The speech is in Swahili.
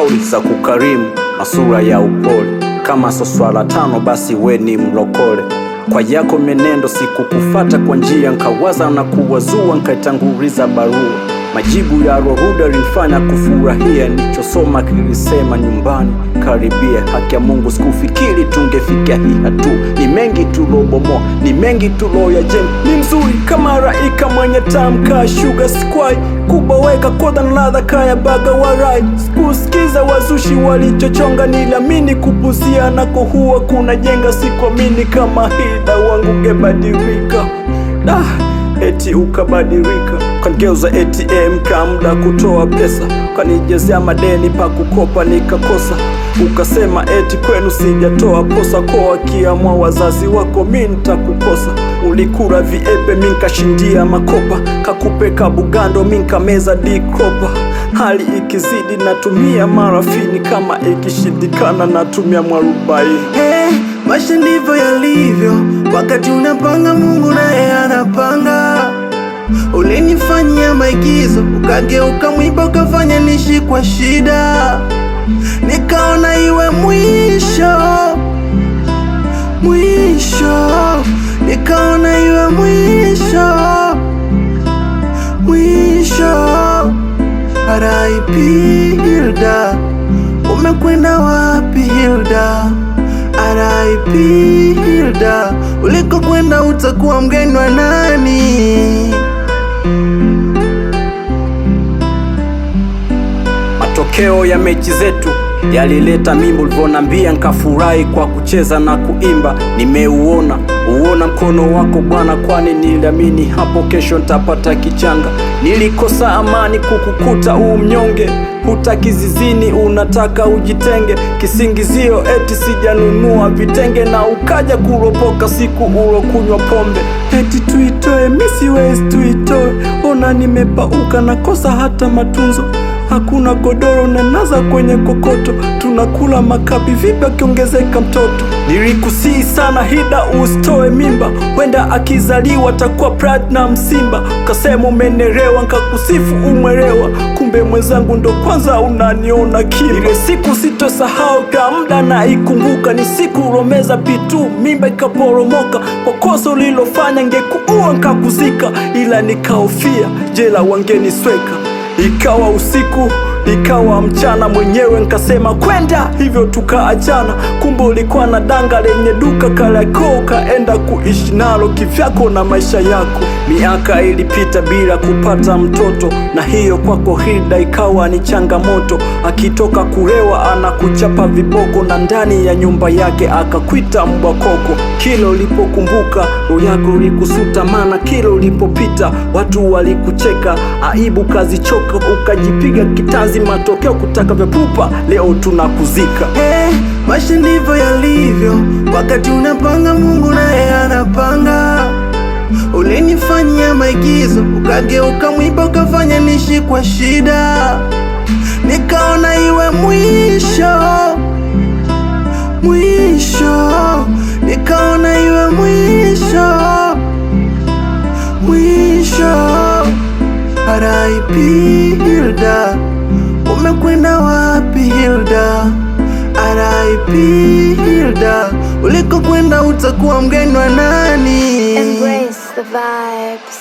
kauli za kukarimu na sura ya upole. Kama so swala tano basi we ni mlokole. Kwa yako menendo sikukufata kwa njia, nkawaza na kuwazua nkaitanguliza barua. Majibu ya Rohuda rinifanya kufurahia, nichosoma kilisema nyumbani karibia. Haki ya Mungu sikufikiri tungefikia hii hatua. Ni mengi tulobomoa, ni mengi tuloyajenga. Ni mzuri kama raika mwenye tamka sugar squai, kuboweka koda na ladha kaya baga warai. Sikusikiza wazushi walichochonga, niliamini kupuzia nako huwa kuna jenga. Sikuamini kama hida wangu ungebadilika. Eti ukabadilika, kanigeuza ATM kamda kutoa pesa, kanijezea madeni pa kukopa nikakosa. Ukasema eti kwenu sijatoa posa, kwa kiamua wazazi wako mimi nitakukosa. Ulikura viepe mimi nikashindia makopa, kakupeka bugando mimi nikameza dikopa. Hali ikizidi natumia marafini, kama ikishindikana natumia mwarubaini. Maisha ndivyo yalivyo, wakati unapanga Mungu naye anapanga. Ulinifanyia maigizo, ukageuka mwiba ukafanya nishi kwa shida. Nikaona iwe mwisho, mwisho. Nikaona iwe mwisho, mwisho. R.I.P. Hilda, umekwenda wapi Hilda? R.I.P. Hilda, uliko kwenda utakuwa mgeni wa nani? Matokeo ya mechi zetu yalileta mimbo, ulivyonambia nkafurahi kwa kucheza na kuimba. Nimeuona mkono wako Bwana, kwani niliamini hapo kesho nitapata kichanga. Nilikosa amani kukukuta mnyonge, hutaki zizini unataka ujitenge. Kisingizio eti sijanunua vitenge, na ukaja kuropoka siku ulokunywa pombe. Eti tuitoe, mimi siwezi tuitoe, ona nimepauka nakosa hata matunzo. Hakuna godoro na naza kwenye kokoto, tunakula makapi vipi akiongezeka mtoto. Nilikusii sana Hilda usitoe mimba, wenda akizaliwa takuwa platinum simba. Ukasema umenerewa, nkakusifu umwerewa, kumbe mwenzangu ndo kwanza unaniona kimba. Ile siku sitosahau kwa muda na ikumbuka, ni siku uromeza pitu mimba ikaporomoka. Kwa kosa ulilofanya ngekuua nkakuzika, ila nikaofia jela wangenisweka. Ikawa usiku, ikawa mchana, mwenyewe nkasema kwenda, hivyo tukaachana. Kumbe ulikuwa na danga lenye duka Kariakoo, kaenda kuishi nalo kivyako na maisha yako. Miaka ilipita bila kupata mtoto, na hiyo kwako Hilda ikawa ni changamoto. Akitoka kulewa anakuchapa viboko, na ndani ya nyumba yake akakuita mbwa koko. Kila ulipokumbuka roho yako ilikusuta, maana kila ulipopita watu walikucheka. Aibu kazichoka, ukajipiga kitanzi, matokeo kutaka vya pupa, leo tunakuzika. Maisha ndivyo yalivyo, wakati unapanga Mungu naye anapanga. Ulinifanyia maigizo, ukageuka mwiba ukafanya nishi kwa shida. Nikaona iwe mwisho, mwisho. Nikaona iwe mwisho, mwisho. R.I.P. Hilda, umekwenda wapi Hilda? R.I.P. Hilda, uliko kwenda utakuwa mgeni wa nani? Embrace the vibes.